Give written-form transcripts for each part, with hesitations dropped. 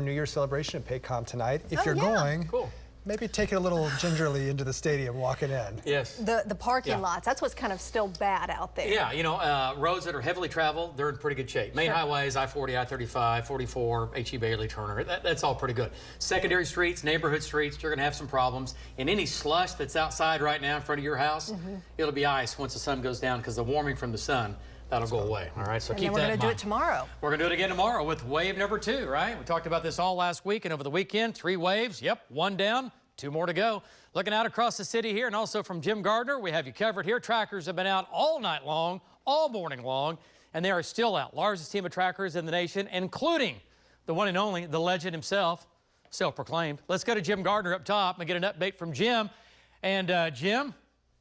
New Year celebration at Paycom tonight. If you're yeah. going, Cool. maybe take it a little gingerly into the stadium, walking in. Yes. The parking lots, that's what's kind of still bad out there. Yeah, you know, roads that are heavily traveled, they're in pretty good shape. Main highways, I-40, I-35, 44, H.E. Bailey, Turner, that's all pretty good. Secondary streets, neighborhood streets, you're going to have some problems. And any slush that's outside right now in front of your house, it'll be ice once the sun goes down because the warming from the sun, that'll go away. All right, so And keep then that we're in going to do mind. it tomorrow. We're going to do it again tomorrow with wave number 2, right? We talked about this all last week and over the weekend. 3 waves. Yep, 1 down, 2 more to go. Looking out across the city here and also from Jim Gardner, we have you covered here. Trackers have been out all night long, all morning long, and they are still out. Largest team of trackers in the nation, including the one and only, the legend himself, self-proclaimed. Let's go to Jim Gardner up top and get an update from Jim. And Jim,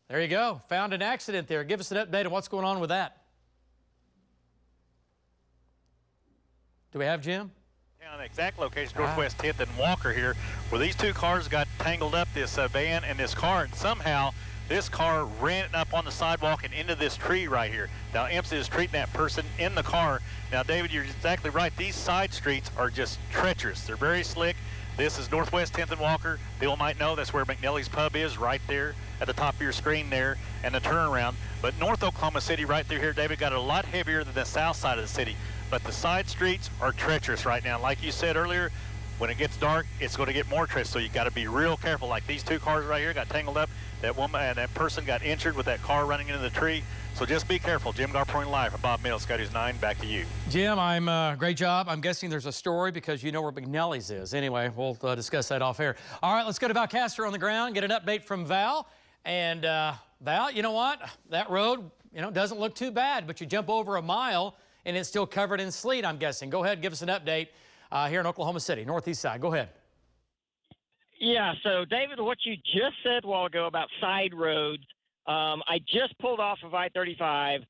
there you go. Found an accident there. Give us an update on what's going on with that. Do we have Jim? On the exact location, Northwest 10th and Walker here, where these 2 cars got tangled up, this van and this car, and somehow this car ran up on the sidewalk and into this tree right here. Now, EMSA is treating that person in the car. Now, David, you're exactly right. These side streets are just treacherous. They're very slick. This is Northwest 10th and Walker. People might know that's where McNelly's Pub is, right there at the top of your screen there, and the turnaround. But North Oklahoma City right through here, David, got a lot heavier than the south side of the city. But the side streets are treacherous right now. Like you said earlier, when it gets dark, it's going to get more treacherous, so you got to be real careful. Like these 2 cars right here got tangled up. That woman and that person got injured with that car running into the tree. So just be careful. Jim Gardner live for Bob Mills, Scotty's 9. Back to you. Jim, great job. I'm guessing there's a story because you know where McNelly's is. Anyway, we'll discuss that off air. All right, let's go to Valcaster on the ground, get an update from Val. And Val, you know what? That road, doesn't look too bad, but you jump over a mile and it's still covered in sleet, I'm guessing. Go ahead, give us an update here in Oklahoma City, northeast side. Go ahead. Yeah, so David, what you just said a while ago about side roads, I just pulled off of I-35.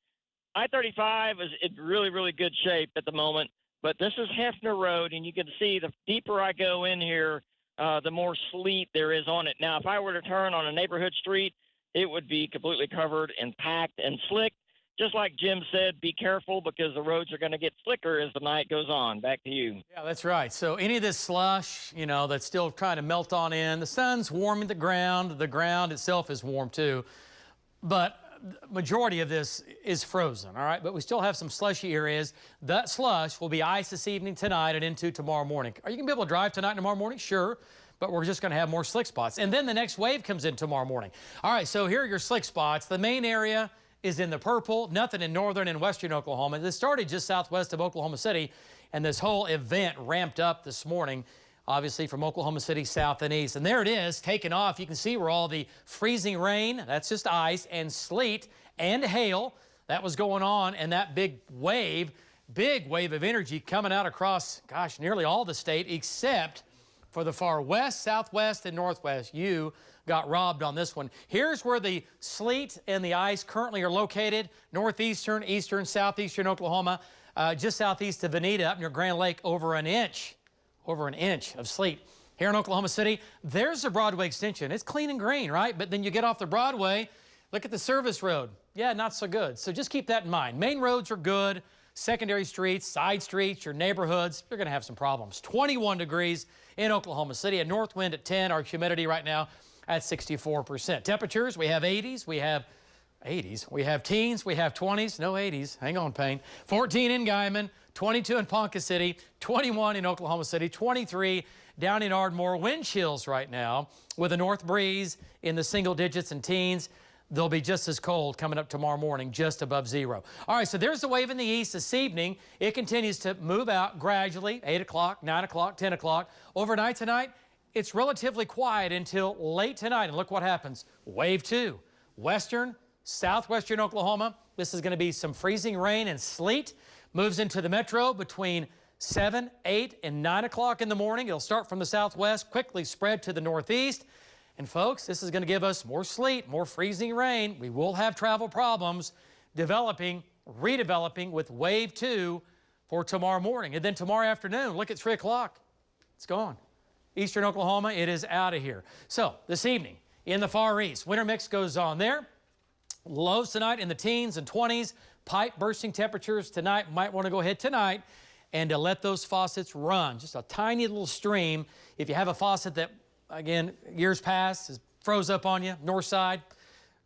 I-35 is in really, really good shape at the moment, but this is Hefner Road, and you can see the deeper I go in here, the more sleet there is on it. Now, if I were to turn on a neighborhood street, it would be completely covered and packed and slick. Just like Jim said, be careful because the roads are going to get slicker as the night goes on. Back to you. Yeah, that's right. So any of this slush, that's still trying to melt on in, the sun's warming the ground itself is warm too, but the majority of this is frozen, all right? But we still have some slushy areas. That slush will be ice this evening, tonight, and into tomorrow morning. Are you going to be able to drive tonight and tomorrow morning? Sure. But we're just going to have more slick spots. And then the next wave comes in tomorrow morning. All right, so here are your slick spots. The main area is in the purple, nothing in northern and western Oklahoma. This started just southwest of Oklahoma City, and this whole event ramped up this morning, obviously from Oklahoma City south and east. And there it is, taking off. You can see where all the freezing rain, that's just ice, and sleet and hail, that was going on, and that big wave of energy coming out across, gosh, nearly all the state except for the far west, southwest, and northwest. You got robbed on this one. Here's where the sleet and the ice currently are located: northeastern, eastern, southeastern Oklahoma, just southeast of Veneta, up near Grand Lake, over an inch of sleet. Here in Oklahoma City, there's the Broadway extension. It's clean and green, right? But then you get off the Broadway, look at the service road. Yeah, not so good. So just keep that in mind. Main roads are good. Secondary streets, side streets, your neighborhoods, you're going to have some problems. 21 degrees in Oklahoma City, a north wind at 10, our humidity right now at 64%. Temperatures, we have 80s, we have teens, we have 20s, no 80s, hang on, Payne. 14 in Guymon, 22 in Ponca City, 21 in Oklahoma City, 23 down in Ardmore. Wind chills right now with a north breeze in the single digits and teens. They'll be just as cold coming up tomorrow morning, just above 0. All right, so there's the wave in the east this evening. It continues to move out gradually, 8 o'clock, 9 o'clock, 10 o'clock. Overnight tonight, it's relatively quiet until late tonight. And look what happens. Wave 2, western, southwestern Oklahoma. This is going to be some freezing rain and sleet. Moves into the metro between 7, 8, and 9 o'clock in the morning. It'll start from the southwest, quickly spread to the northeast. And folks, this is going to give us more sleet, more freezing rain. We will have travel problems redeveloping with wave 2 for tomorrow morning. And then tomorrow afternoon, look at 3 o'clock. It's gone. Eastern Oklahoma, it is out of here. So this evening in the far east, winter mix goes on there. Lows tonight in the teens and 20s. Pipe bursting temperatures tonight. Might want to go ahead tonight and to let those faucets run. Just a tiny little stream. If you have a faucet that, again, years past has froze up on you, north side,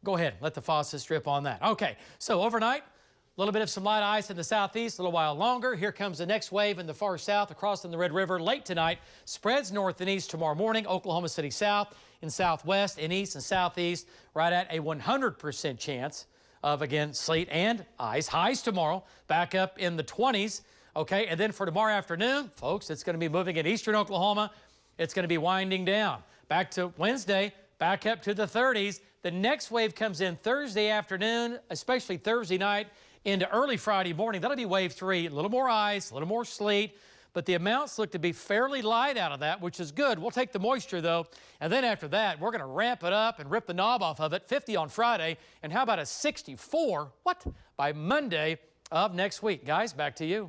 go ahead, let the faucet strip on that. Okay, so overnight, a little bit of some light ice in the southeast, a little while longer. Here comes the next wave in the far south, across the Red River late tonight. Spreads north and east tomorrow morning. Oklahoma City south and southwest and east and southeast, right at a 100% chance of, again, sleet and ice. Highs tomorrow, back up in the 20s. Okay, and then for tomorrow afternoon, folks, it's going to be moving in eastern Oklahoma. It's going to be winding down. Back to Wednesday, back up to the 30s. The next wave comes in Thursday afternoon, especially Thursday night into early Friday morning. That'll be wave 3. A little more ice, a little more sleet, but the amounts look to be fairly light out of that, which is good. We'll take the moisture, though, and then after that, we're going to ramp it up and rip the knob off of it. 50 on Friday, and how about a 64, by Monday of next week? Guys, back to you.